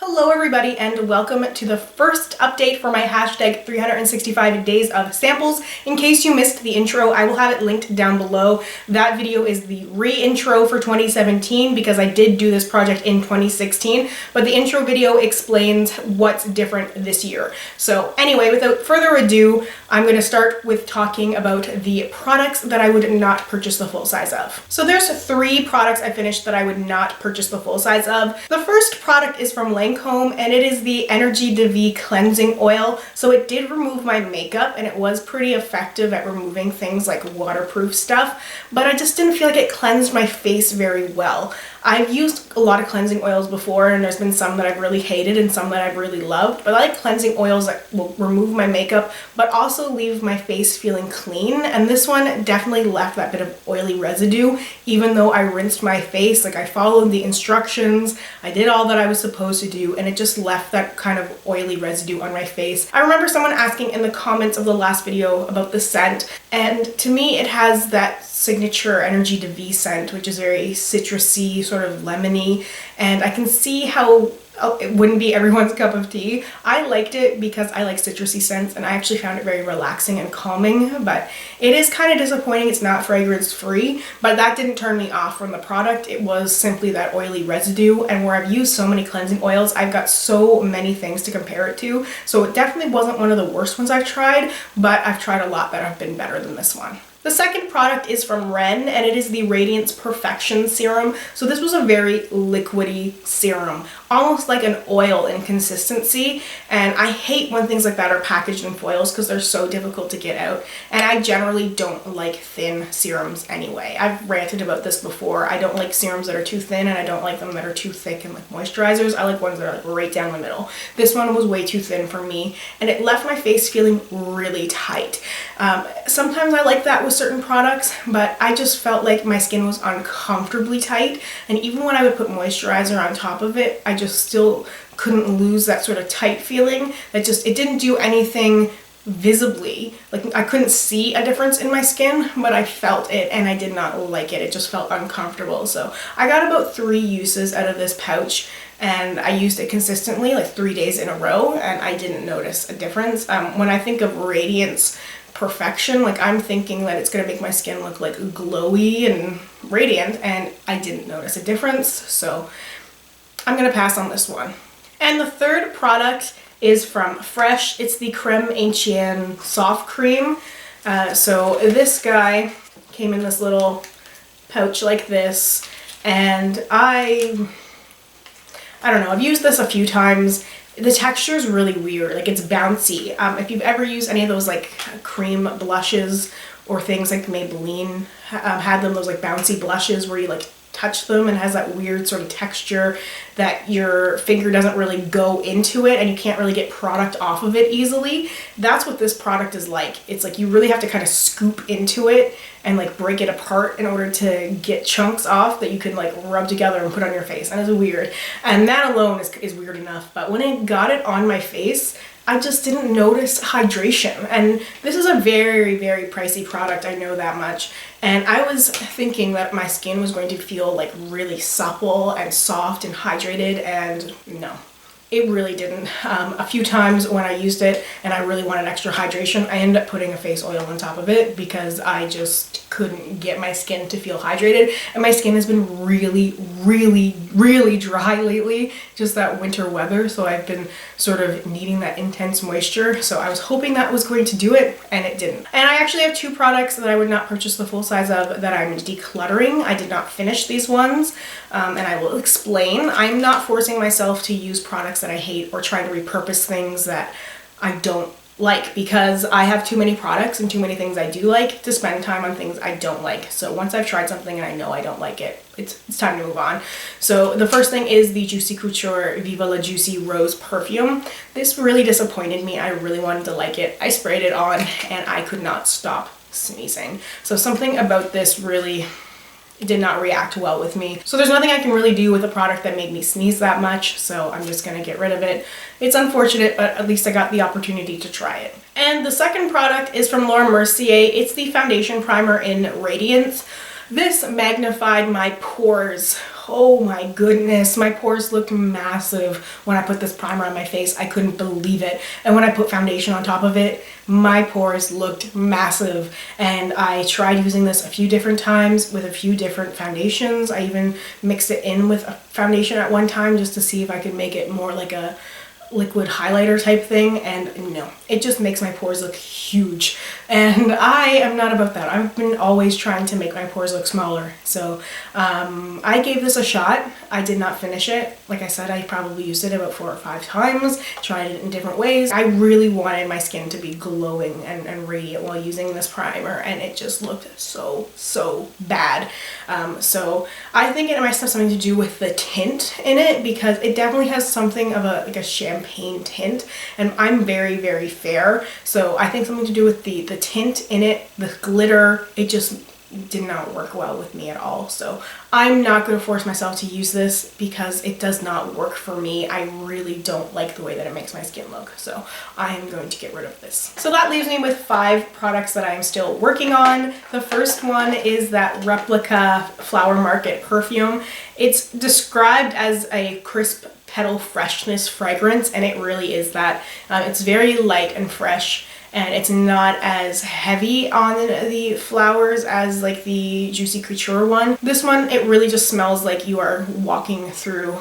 Hello everybody and welcome to the first update for my hashtag 365 days of samples. In case you missed the intro, I will have it linked down below. That video is the re-intro for 2017 because I did do this project in 2016, but the intro video explains what's different this year. So anyway, without further ado, I'm going to start with talking about the products that I would not purchase the full size of. So there's 3 products I finished that I would not purchase the full size of. The first product is from Lancome, and it is the Energy de Vie cleansing oil. So it did remove my makeup and it was pretty effective at removing things like waterproof stuff, but I just didn't feel like it cleansed my face very well. I've used a lot of cleansing oils before and there's been some that I've really hated and some that I've really loved, but I like cleansing oils that will remove my makeup but also leave my face feeling clean, and this one definitely left that bit of oily residue even though I rinsed my face. Like, I followed the instructions, I did all that I was supposed to do, and it just left that kind of oily residue on my face. I remember someone asking in the comments of the last video about the scent, and to me it has that signature Energy de Vie scent, which is very citrusy, sort of lemony, and I can see how it wouldn't be everyone's cup of tea. I liked it because I like citrusy scents and I actually found it very relaxing and calming, but it is kind of disappointing it's not fragrance free, but that didn't turn me off from the product. It was simply that oily residue, and where I've used so many cleansing oils, I've got so many things to compare it to, so it definitely wasn't one of the worst ones I've tried, but I've tried a lot that have been better than this one. The second product is from REN, and it is the Radiance Perfection Serum. So this was a very liquidy serum, almost like an oil in consistency, and I hate when things like that are packaged in foils because they're so difficult to get out, and I generally don't like thin serums anyway. I've ranted about this before. I don't like serums that are too thin, and I don't like them that are too thick and like moisturizers. I like ones that are like right down the middle. This one was way too thin for me, and it left my face feeling really tight. Sometimes I like that with certain products, but I just felt like my skin was uncomfortably tight, and even when I would put moisturizer on top of it, I just still couldn't lose that sort of tight feeling. That just, it didn't do anything visibly. Like, I couldn't see a difference in my skin, but I felt it and I did not like it. It just felt uncomfortable. So I got about 3 uses out of this pouch, and I used it consistently like 3 days in a row, and I didn't notice a difference. When I think of Radiance Perfection, like, I'm thinking that it's gonna make my skin look like glowy and radiant, and I didn't notice a difference, so I'm gonna pass on this one. And the third product is from Fresh. It's the Creme Ancien Soft Cream. So this guy came in this little pouch like this, and I don't know, I've used this a few times. The texture is really weird, like it's bouncy. If you've ever used any of those like cream blushes or things like Maybelline had them, those like bouncy blushes where you like touch them and it has that weird sort of texture that your finger doesn't really go into it and you can't really get product off of it easily. That's what this product is like. It's like you really have to kind of scoop into it and like break it apart in order to get chunks off that you can like rub together and put on your face, and it's weird. And that alone is weird enough, but when I got it on my face, I just didn't notice hydration. And this is a very, very pricey product, I know that much. And I was thinking that my skin was going to feel like really supple and soft and hydrated, and no. It really didn't. A few times when I used it and I really wanted extra hydration, I ended up putting a face oil on top of it because I just couldn't get my skin to feel hydrated. And my skin has been really, really, really dry lately, just that winter weather. So I've been sort of needing that intense moisture. So I was hoping that was going to do it, and it didn't. And I actually have 2 products that I would not purchase the full size of that I'm decluttering. I did not finish these ones, and I will explain. I'm not forcing myself to use products that I hate or trying to repurpose things that I don't like, because I have too many products and too many things I do like to spend time on things I don't like. So once I've tried something and I know I don't like it, it's time to move on. So the first thing is the Juicy Couture Viva La Juicy Rose perfume. This really disappointed me. I really wanted to like it. I sprayed it on and I could not stop sneezing. So something about this really did not react well with me. So there's nothing I can really do with a product that made me sneeze that much, so I'm just gonna get rid of it. It's unfortunate, but at least I got the opportunity to try it. And the second product is from Mercier. It's the foundation primer in Radiance. This magnified my pores oh my goodness, my pores looked massive when I put this primer on my face. I couldn't believe it. And when I put foundation on top of it, my pores looked massive. And I tried using this a few different times with a few different foundations. I even mixed it in with a foundation at one time just to see if I could make it more like a liquid highlighter type thing, and no, it just makes my pores look huge, and I am not about that. I've been always trying to make my pores look smaller. So I gave this a shot. I did not finish it. Like I said, I probably used it about 4 or 5 times, tried it in different ways. I really wanted my skin to be glowing and radiant while using this primer, and it just looked so bad. So I think it might have something to do with the tint in it, because it definitely has something of a champagne tint, and I'm very fair, so I think something to do with the tint in it, the glitter. It just did not work well with me at all. So I'm not going to force myself to use this because it does not work for me. I really don't like the way that it makes my skin look, so I am going to get rid of this. So that leaves me with 5 products that I am still working on. The first one is that Replica Flower Market perfume. It's described as a crisp petal freshness fragrance, and it really is that. It's very light and fresh, and it's not as heavy on the flowers as like the Juicy Couture one. This one, it really just smells like you are walking through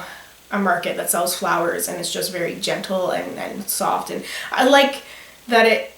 a market that sells flowers, and it's just very gentle and soft, and I like that it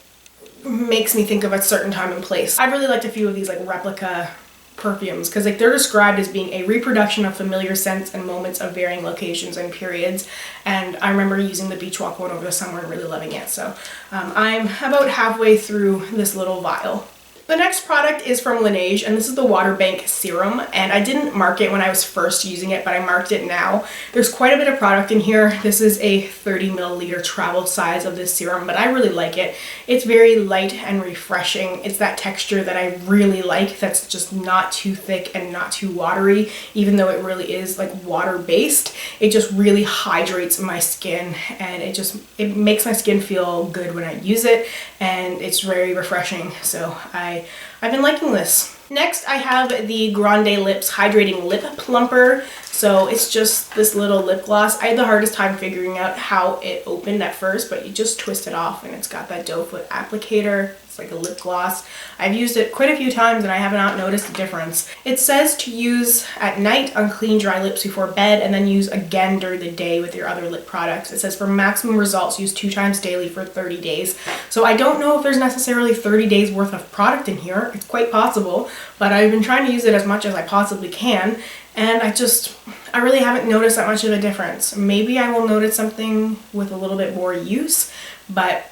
makes me think of a certain time and place. I really liked a few of these like Replica perfumes because like they're described as being a reproduction of familiar scents and moments of varying locations and periods, and I remember using the beach walk one over the summer and really loving it. So I'm about halfway through this little vial. The next product is from Laneige, and this is the Water Bank Serum, and I didn't mark it when I was first using it, but I marked it now. There's quite a bit of product in here. This is a 30 milliliter travel size of this serum, but I really like it. It's very light and refreshing. It's that texture that I really like, that's just not too thick and not too watery, even though it really is like water based. It just really hydrates my skin, and it makes my skin feel good when I use it, and it's very refreshing. So I've been liking this. Next, I have the Grande Lips Hydrating Lip Plumper. So it's just this little lip gloss. I had the hardest time figuring out how it opened at first, but you just twist it off and it's got that doe foot applicator. It's like a lip gloss. I've used it quite a few times and I have not noticed a difference. It says to use at night on clean, dry lips before bed, and then use again during the day with your other lip products. It says for maximum results, use 2 times daily for 30 days. So I don't know if there's necessarily 30 days worth of product in here. It's quite possible, but I've been trying to use it as much as I possibly can, and I really haven't noticed that much of a difference. Maybe I will notice something with a little bit more use, but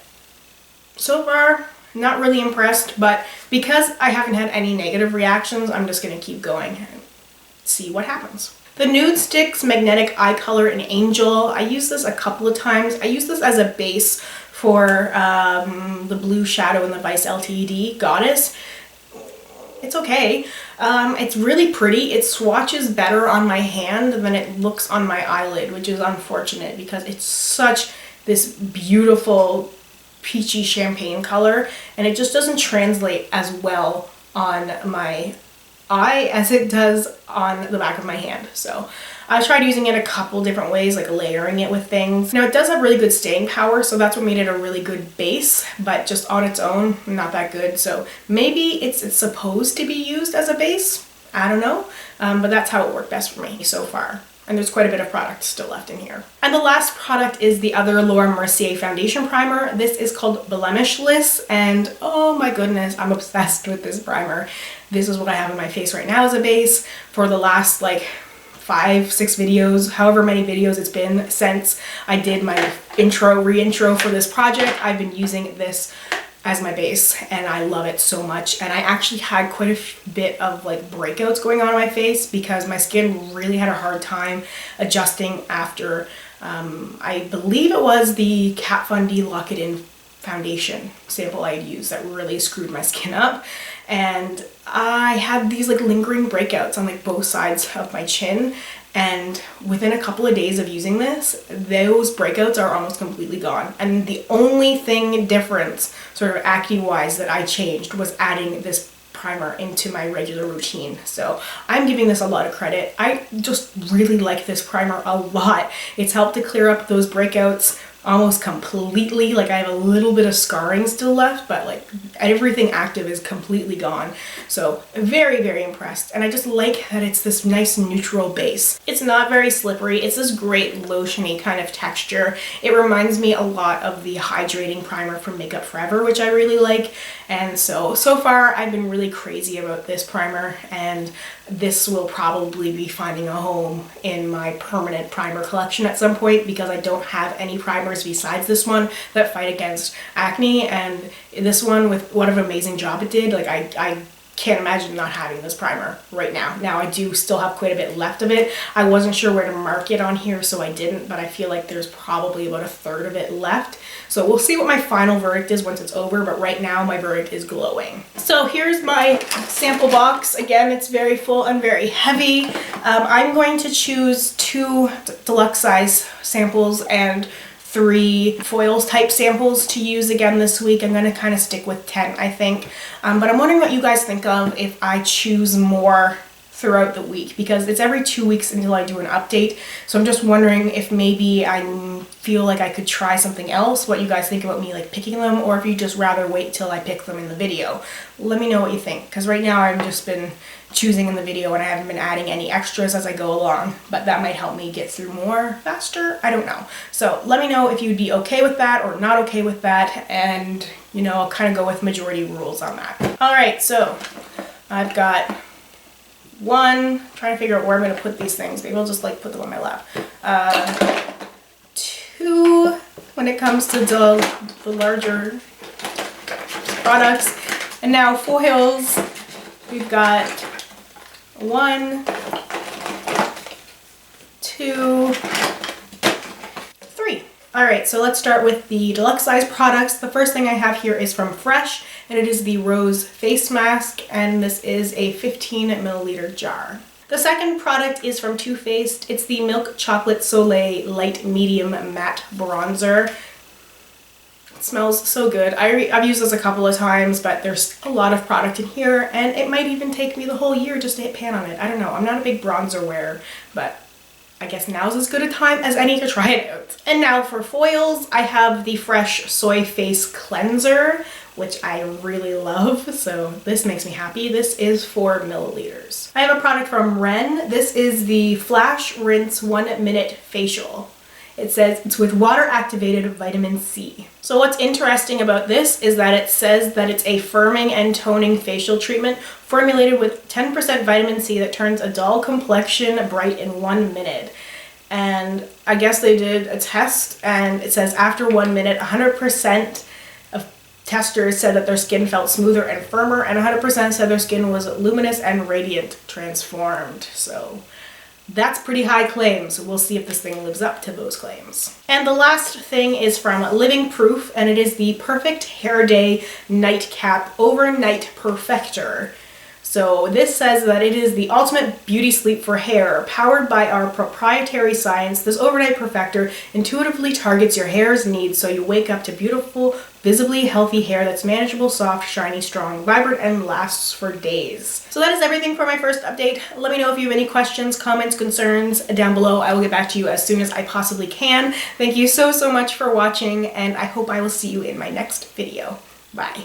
so far, not really impressed. But because I haven't had any negative reactions, I'm just going to keep going and see what happens. The NudStix Magnetic Eye Color in Angel. I used this a couple of times. I used this as a base for the blue shadow in the Vice LTD Goddess. It's okay. It's really pretty. It swatches better on my hand than it looks on my eyelid, which is unfortunate because it's such this beautiful peachy champagne color, and it just doesn't translate as well on my eye as it does on the back of my hand. So I tried using it a couple different ways, like layering it with things. Now it does have really good staying power, so that's what made it a really good base, but just on its own, not that good. So maybe it's supposed to be used as a base. I don't know, but that's how it worked best for me so far. And there's quite a bit of product still left in here. And the last product is the other Laura Mercier foundation primer. This is called Blemish-less, and oh my goodness, I'm obsessed with this primer. This is what I have on my face right now as a base for the last like 5, 6 videos, however many videos it's been since I did my re-intro for this project. I've been using this as my base and I love it so much, and I actually had quite a bit of like breakouts going on my face because my skin really had a hard time adjusting after I believe it was the Kat Von D Lock It In foundation sample I had used that really screwed my skin up, and I had these like lingering breakouts on like both sides of my chin, and within a couple of days of using this, those breakouts are almost completely gone. And the only thing difference, sort of acne wise, that I changed was adding this primer into my regular routine. So I'm giving this a lot of credit. I just really like this primer a lot. It's helped to clear up those breakouts almost completely. Like I have a little bit of scarring still left, but like everything active is completely gone. So very, very impressed. And I just like that it's this nice neutral base. It's not very slippery. It's this great lotiony kind of texture. It reminds me a lot of the hydrating primer from Makeup Forever, which I really like. And so far I've been really crazy about this primer, and this will probably be finding a home in my permanent primer collection at some point, because I don't have any primers besides this one that fight against acne, and this one, with what an amazing job it did, like I can't imagine not having this primer right now. Now I do still have quite a bit left of it. I wasn't sure where to mark it on here, so I didn't, but I feel like there's probably about a third of it left. So we'll see what my final verdict is once it's over, but right now my verdict is glowing. So here's my sample box. Again, it's very full and very heavy. I'm going to choose 2 deluxe size samples and 3 foils type samples to use again this week. I'm going to kind of stick with 10, I think. But I'm wondering what you guys think of if I choose more throughout the week, because it's every 2 weeks until I do an update. So I'm just wondering if maybe I feel like I could try something else, what you guys think about me like picking them, or if you just rather wait till I pick them in the video. Let me know what you think, because right now I've just been choosing in the video and I haven't been adding any extras as I go along, but that might help me get through more faster. I don't know. So let me know if you'd be okay with that or not okay with that, and you know, I'll kind of go with majority rules on that. All right, so I've got 1, trying to figure out where I'm going to put these things. Maybe I'll just like put them on my lap. 2 when it comes to the larger products. And now foils, we've got 1, 2, 3. All right, so let's start with the deluxe size products. The first thing I have here is from Fresh, and it is the Rose Face Mask, and this is a 15 milliliter jar. The second product is from Too Faced. It's the Milk Chocolate Soleil Light Medium Matte Bronzer. It smells so good. I've used this a couple of times, but there's a lot of product in here, and it might even take me the whole year just to hit pan on it. I don't know. I'm not a big bronzer wearer, but I guess now's as good a time as any to try it out. And now for foils, I have the Fresh Soy Face Cleanser, which I really love, so this makes me happy. This is 4 milliliters. I have a product from REN. This is the Flash Rinse 1 Minute Facial. It says it's with water activated vitamin C. So what's interesting about this is that it says that it's a firming and toning facial treatment formulated with 10% vitamin C that turns a dull complexion bright in 1 minute. And I guess they did a test, and it says after 1 minute, 100% of testers said that their skin felt smoother and firmer, and 100% said their skin was luminous and radiant, transformed. So that's pretty high claims. We'll see if this thing lives up to those claims. And the last thing is from Living Proof, and it is the Perfect Hair Day Nightcap Overnight Perfector. So this says that it is the ultimate beauty sleep for hair. Powered by our proprietary science, this overnight perfector intuitively targets your hair's needs so you wake up to beautiful, visibly healthy hair that's manageable, soft, shiny, strong, vibrant, and lasts for days. So that is everything for my first update. Let me know if you have any questions, comments, concerns down below. I will get back to you as soon as I possibly can. Thank you so much for watching, and I hope I will see you in my next video. Bye.